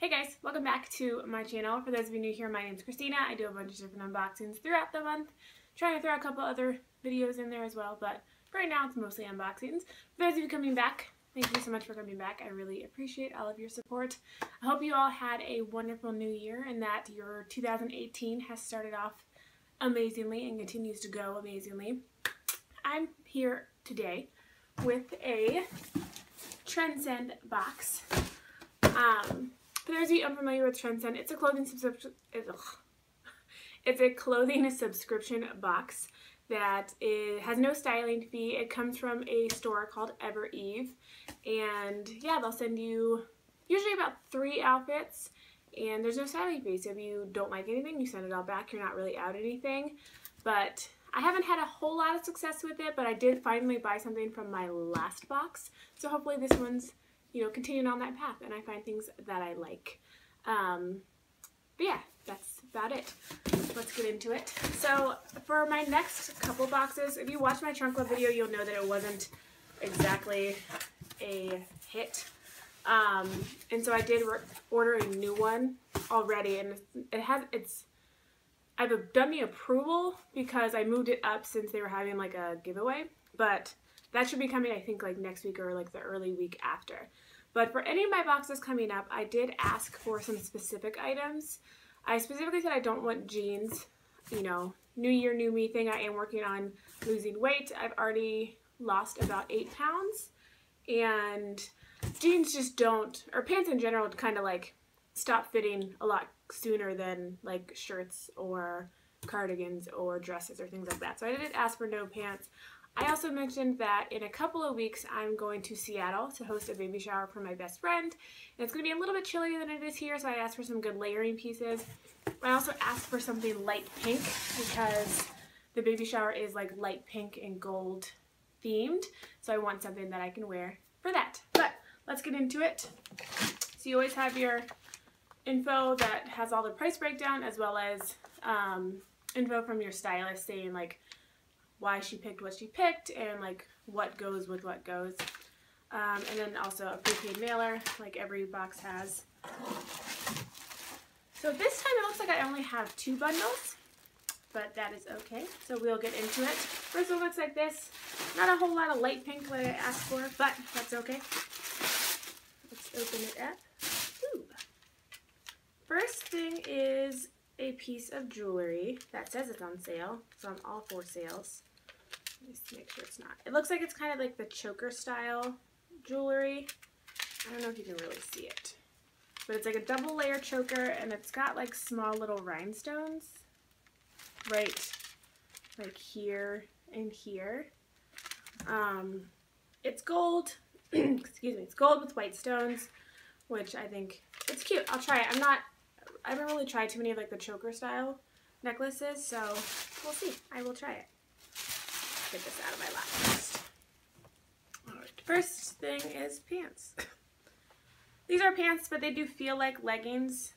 Hey guys, welcome back to my channel. For those of you new here, my name is Christina. I do a bunch of different unboxings throughout the month. Trying to throw a couple other videos in there as well, but for right now it's mostly unboxings. For those of you coming back, thank you so much for coming back. I really appreciate all of your support. I hope you all had a wonderful new year and that your 2018 has started off amazingly and continues to go amazingly. I'm here today with a Trendsend box. For those of you unfamiliar with Trendsend, it's a clothing subscription. It's a clothing subscription box that has no styling fee. It comes from a store called Eve, and yeah, they'll send you usually about 3 outfits, and there's no styling fee. So if you don't like anything, you send it all back. You're not really out anything. But I haven't had a whole lot of success with it, but I did finally buy something from my last box. So hopefully this one's, continuing on that path and I find things that I like. But yeah, that's about it. Let's get into it. So for my next couple boxes, if you watch my trunk club video, you'll know that it wasn't exactly a hit. And so I did order a new one already, and I've done the approval because I moved it up since they were having like a giveaway, but that should be coming, I think, like next week or like the early week after. But for any of my boxes coming up, I did ask for some specific items. I specifically said I don't want jeans. New year, new me thing. I am working on losing weight. I've already lost about 8 pounds. And jeans just don't, or pants in general, kind of like stop fitting a lot sooner than like shirts or cardigans or dresses or things like that. So I did ask for no pants. I also mentioned that in a couple of weeks I'm going to Seattle to host a baby shower for my best friend. And it's going to be a little bit chillier than it is here, so I asked for some good layering pieces. I also asked for something light pink because the baby shower is like light pink and gold themed. So I want something that I can wear for that. But let's get into it. So you always have your info that has all the price breakdown, as well as info from your stylist saying like why she picked what she picked and like what goes with what goes. And then also a prepaid mailer like every box has. So this time it looks like I only have 2 bundles, but that is okay. So we'll get into it. First one looks like this. Not a whole lot of light pink like I asked for, but that's okay. Let's open it up. Ooh. First thing is a piece of jewelry that says it's on sale. It's on all 4 sales. Just make sure it's not. It looks like it's kind of like the choker style jewelry. I don't know if you can really see it. But it's like a double layer choker, and it's got like small little rhinestones right like here and here. It's gold. Excuse me. It's gold with white stones, which I think it's cute. I'll try it. I haven't really tried too many of like the choker style necklaces, so we'll see. I will try it. Get this out of my lap first. Alright, first thing is pants. These are pants, but they do feel like leggings.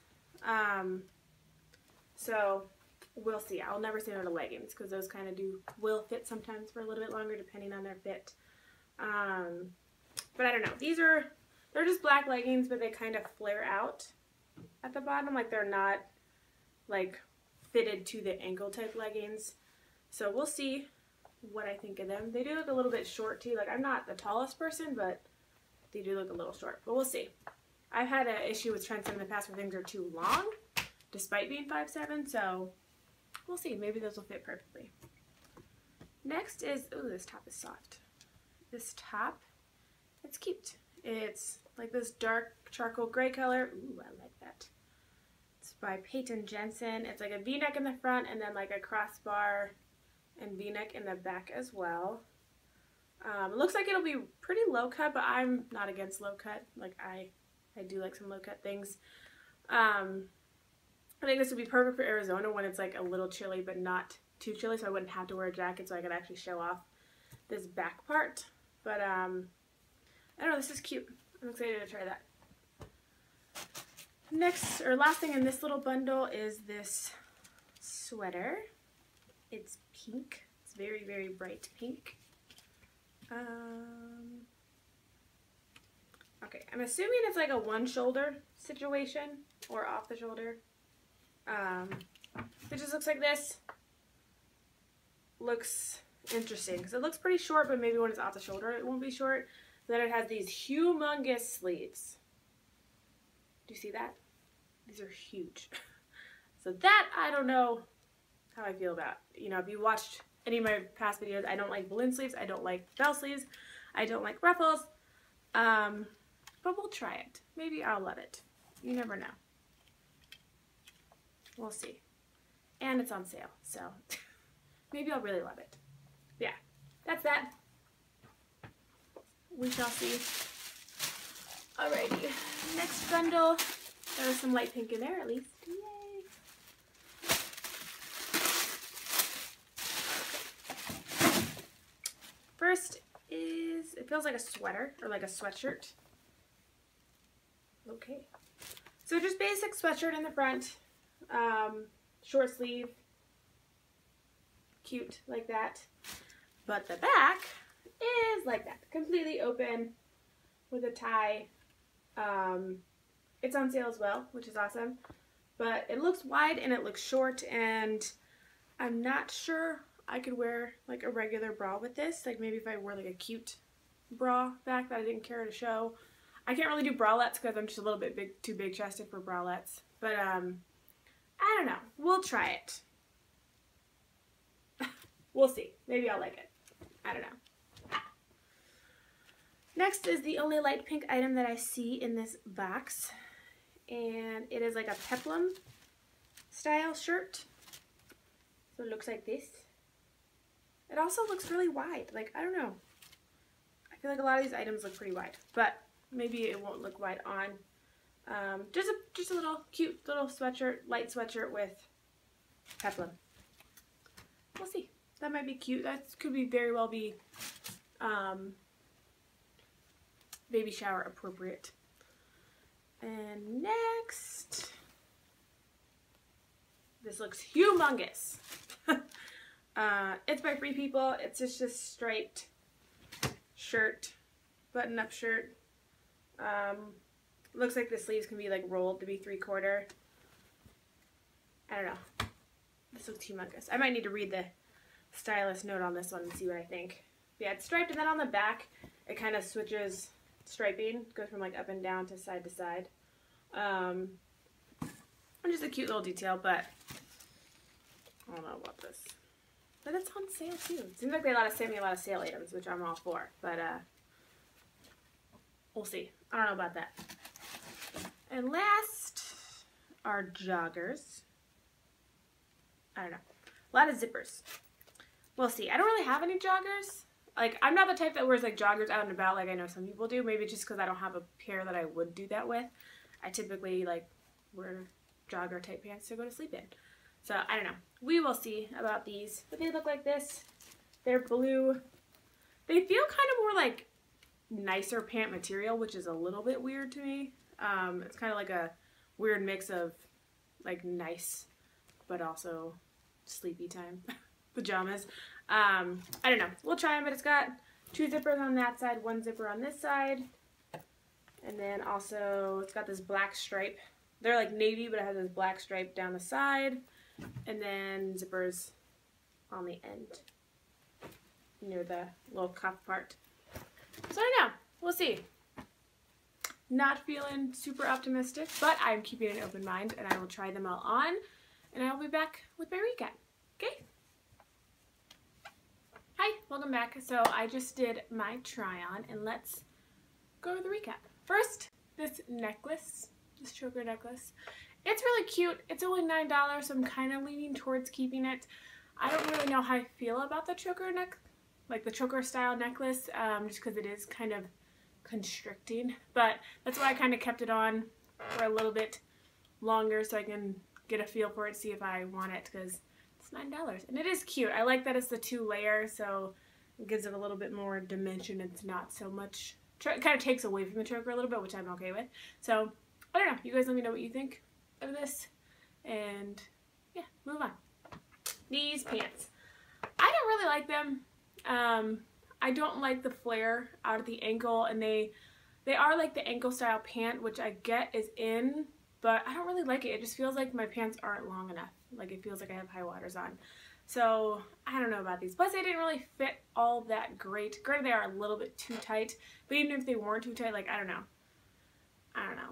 So we'll see. I'll never say no to leggings because those kind of will fit sometimes for a little bit longer depending on their fit. But I don't know. They're just black leggings, but they kind of flare out at the bottom. Like they're not like fitted to the ankle type leggings. So we'll see what I think of them. They do look a little bit short too. Like I'm not the tallest person, but they do look a little short. But we'll see. I've had an issue with Trendsend in the past where things are too long, despite being 5'7", so we'll see. Maybe those will fit perfectly. Next is, ooh, this top is soft. This top, it's cute. It's like this dark charcoal gray color. Ooh, I like that. It's by Peyton Jensen. It's like a V-neck in the front and then like a crossbar and V-neck in the back as well. It looks like it'll be pretty low cut, but I'm not against low cut. Like I do like some low cut things. I think this would be perfect for Arizona when it's like a little chilly but not too chilly, so I wouldn't have to wear a jacket, so I could actually show off this back part. But I don't know, this is cute. I'm excited to try that. Next, or last thing in this little bundle is this sweater. It's pink. It's very, very bright pink. Okay, I'm assuming it's like a one shoulder situation or off the shoulder. It just looks like this. Looks interesting because it looks pretty short, but maybe when it's off the shoulder it won't be short. Then it has these humongous sleeves. Do you see that? These are huge. So that I don't know how I feel about. You know, if you watched any of my past videos, I don't like balloon sleeves, I don't like bell sleeves, I don't like ruffles. But we'll try it. Maybe I'll love it. You never know. We'll see. And it's on sale, so maybe I'll really love it. Yeah, that's that. We shall see. Alrighty, next bundle. There was some light pink in there at least. Yay! Okay. First is, it feels like a sweater or like a sweatshirt. Okay. So just basic sweatshirt in the front. Short sleeve. Cute like that. But the back is like that. Completely open with a tie. It's on sale as well, which is awesome. But it looks wide and it looks short, and I'm not sure I could wear like a regular bra with this. Like maybe if I wore like a cute bra back that I didn't care to show. I can't really do bralettes because I'm just a little bit too big chested for bralettes. But I don't know. We'll try it. We'll see. Maybe I'll like it. I don't know. Next is the only light pink item that I see in this box. And it is like a peplum style shirt. So it looks like this. It also looks really wide. Like, I don't know. I feel like a lot of these items look pretty wide. But maybe it won't look wide on. Just a little cute little sweatshirt, light sweatshirt with peplum. We'll see. That might be cute. That could be very well be baby shower appropriate. And next, this looks humongous. It's by Free People. It's just a striped shirt, button-up shirt. Looks like the sleeves can be like rolled to be 3/4. I don't know. This looks humongous. I might need to read the stylist note on this one and see what I think. But yeah, it's striped, and then on the back, it kind of switches striping. Goes from like up and down to side. Just a cute little detail, but I don't know about this. But it's on sale too. It seems like they send me a lot of sale items, which I'm all for. But we'll see. I don't know about that. And last are joggers. I don't know. A lot of zippers. We'll see. I don't really have any joggers. Like, I'm not the type that wears like joggers out and about like I know some people do. Maybe just because I don't have a pair that I would do that with. I typically like wear jogger type pants to go to sleep in. So I don't know. We will see about these. But they look like this. They're blue. They feel kind of more like nicer pant material, which is a little bit weird to me. It's kind of like a weird mix of like nice but also sleepy time pajamas. I don't know. We'll try them, but it's got 2 zippers on that side, 1 zipper on this side. And then also it's got this black stripe. They're like navy, but it has this black stripe down the side. And then zippers on the end near the little cuff part. So I don't know. We'll see. Not feeling super optimistic, but I'm keeping an open mind, and I will try them all on, and I'll be back with my recap. Okay? Hi, welcome back. So I just did my try on, and let's go over the recap. First, this necklace, this choker necklace. It's really cute. It's only $9, so I'm kind of leaning towards keeping it. I don't really know how I feel about the choker like the choker style necklace, just because it is kind of constricting, but that's why I kind of kept it on for a little bit longer so I can get a feel for it, see if I want it, because it's $9 and it is cute. I like that it's the 2 layer, so it gives it a little bit more dimension. It's not so much, it kind of takes away from the choker a little bit, which I'm okay with. So I don't know, you guys let me know what you think of this, and yeah, move on. These pants, I don't really like them. I don't like the flare out at the ankle, and they They are like the ankle style pant, which I get is in, but I don't really like it. It just feels like my pants aren't long enough. Like it feels like I have high waters on. So I don't know about these. Plus they didn't really fit all that great. Granted, they are a little bit too tight, but even if they weren't too tight, like I don't know.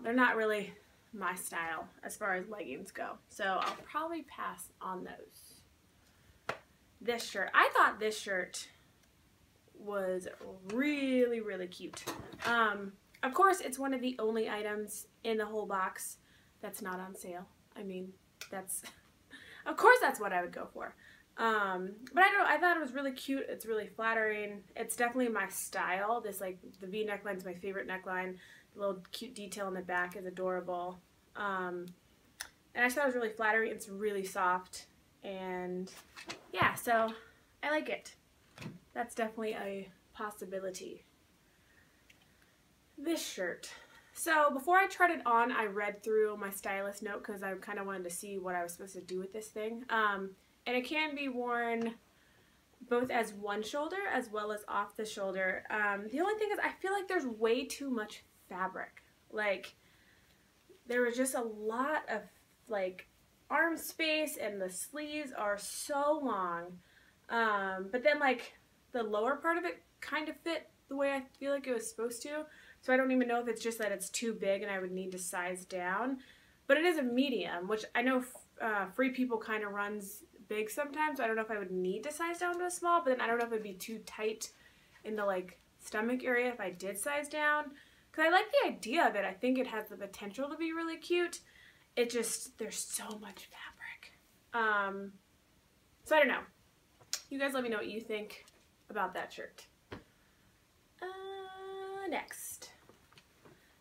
They're not really my style as far as leggings go. So I'll probably pass on those. This shirt. I thought this shirt was really, really cute. Of course, it's one of the only items in the whole box that's not on sale. I mean, of course that's what I would go for. But I don't know, I thought it was really cute. It's really flattering. It's definitely my style. This, like, the V neckline is my favorite neckline. The little cute detail in the back is adorable. And I just thought it was really flattering. It's really soft. And yeah, so I like it. That's definitely a possibility. This shirt. So before I tried it on, I read through my stylist note because I kind of wanted to see what I was supposed to do with this thing. And it can be worn both as one shoulder as well as off the shoulder. The only thing is I feel like there's way too much fabric. Like there was just a lot of like arm space and the sleeves are so long. But then like the lower part of it kind of fit the way I feel like it was supposed to. So I don't even know if it's just that it's too big and I would need to size down. But it is a medium, which I know Free People kind of runs big sometimes. So I don't know if I would need to size down to a small, but then I don't know if it'd be too tight in the like stomach area if I did size down. Because I like the idea of it. I think it has the potential to be really cute. It just, there's so much fabric. So I don't know. You guys let me know what you think about that shirt. Next.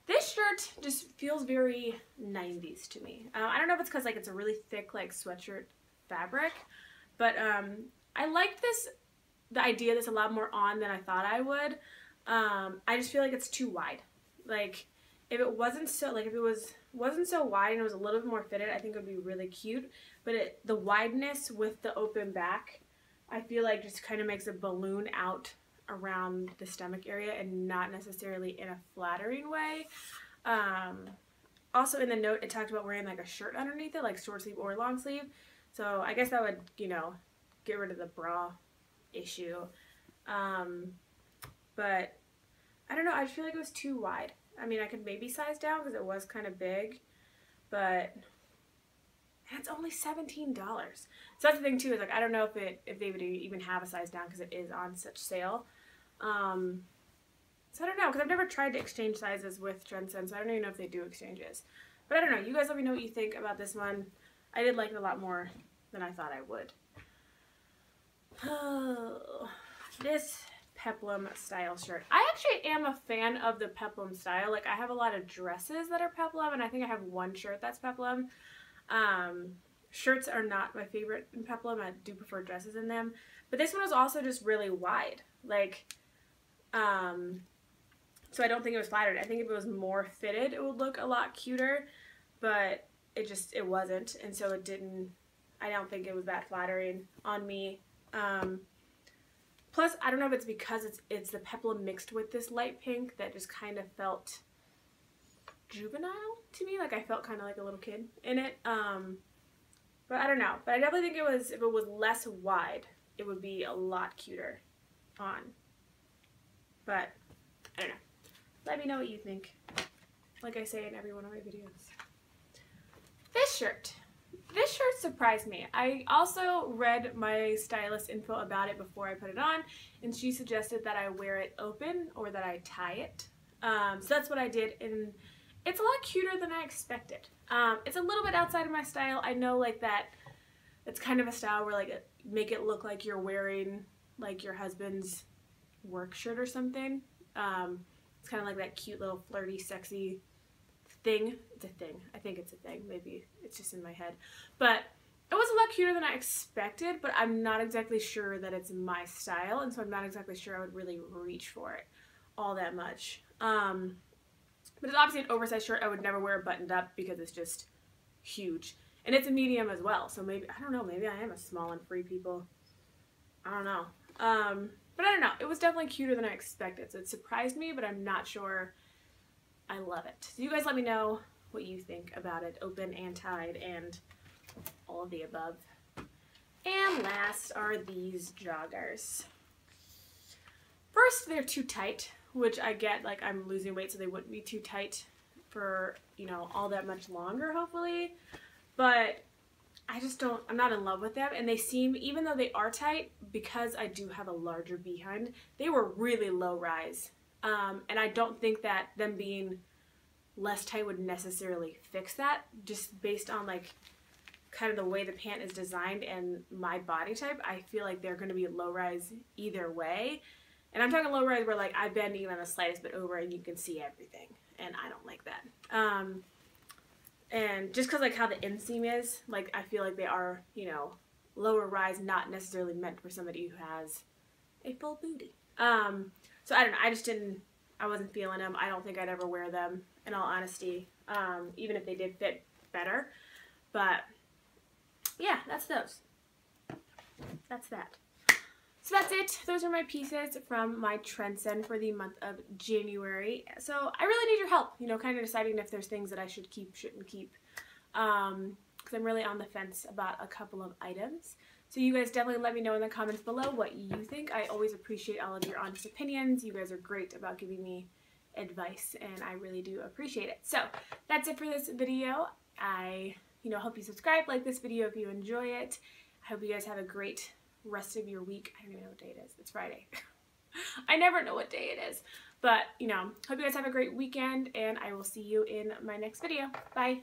This shirt just feels very 90s to me. I don't know if it's because like it's a really thick like sweatshirt fabric, but I liked the idea of this a lot more on than I thought I would. I just feel like it's too wide. Like if it wasn't so wasn't so wide and it was a little bit more fitted, I think it would be really cute. But the wideness with the open back, I feel like just kind of makes a balloon out around the stomach area and not necessarily in a flattering way. Also in the note it talked about wearing like a shirt underneath it, like short sleeve or long sleeve. So I guess that would, you know, get rid of the bra issue. But I don't know, I just feel like it was too wide. I mean, I could maybe size down because it was kind of big, but and it's only $17. So that's the thing too, is like I don't know if they would even have a size down because it is on such sale. So I don't know, because I've never tried to exchange sizes with Trendsend, so I don't even know if they do exchanges. But I don't know, you guys let me know what you think about this one. I did like it a lot more than I thought I would. Oh, this peplum style shirt. I actually am a fan of the peplum style. Like I have a lot of dresses that are peplum, and I think I have one shirt that's peplum. Shirts are not my favorite in peplum. I do prefer dresses in them. But this one was also just really wide. Like, so I don't think it was flattered. I think if it was more fitted, it would look a lot cuter, but it wasn't. And so I don't think it was that flattering on me. Plus, I don't know if it's because it's the peplum mixed with this light pink that just kind of felt juvenile to me. Like I felt kind of like a little kid in it. But I don't know. But I definitely think if it was less wide, it would be a lot cuter on. But I don't know. Let me know what you think. Like I say in every one of my videos. This shirt. This shirt surprised me. I also read my stylist info about it before I put it on, and she suggested that I wear it open or that I tie it. So that's what I did, and it's a lot cuter than I expected. It's a little bit outside of my style. I know like that it's kind of a style where like make it look like you're wearing like your husband's work shirt or something. It's kind of like that cute little flirty, sexy thing. It's a thing. I think it's a thing. Maybe it's just in my head. But it was a lot cuter than I expected, but I'm not exactly sure that it's my style, and so I'm not exactly sure I would really reach for it all that much. But it's obviously an oversized shirt. I would never wear it buttoned up because it's just huge. And it's a medium as well, so maybe, I don't know, maybe I am a small and Free People. I don't know. But I don't know. It was definitely cuter than I expected, so it surprised me, but I'm not sure I love it. So you guys let me know what you think about it, open and tied and all of the above. And last are these joggers. First, they're too tight, which I get, like I'm losing weight so they wouldn't be too tight for, you know, all that much longer hopefully. But I'm not in love with them, and they seem, even though they are tight, because I do have a larger behind, they were really low rise. And I don't think that them being less tight would necessarily fix that, just based on like kind of the way the pant is designed and my body type. I feel like they're going to be low rise either way. And I'm talking low rise where like I bend even the slightest bit over and you can see everything, and I don't like that. And just because like how the inseam is, like I feel like they are, you know, lower rise, not necessarily meant for somebody who has a full booty. So I don't know, I wasn't feeling them. I don't think I'd ever wear them, in all honesty, even if they did fit better. But yeah, that's those. That's that. So that's it. Those are my pieces from my Trendsend for the month of January. So I really need your help, you know, kind of deciding if there's things that I should keep, shouldn't keep. Because I'm really on the fence about a couple of items. So you guys definitely let me know in the comments below what you think. I always appreciate all of your honest opinions. You guys are great about giving me advice, and I really do appreciate it. So that's it for this video. I, hope you subscribe, like this video if you enjoy it. I hope you guys have a great rest of your week. I don't even know what day it is. It's Friday. I never know what day it is. But, hope you guys have a great weekend, and I will see you in my next video. Bye.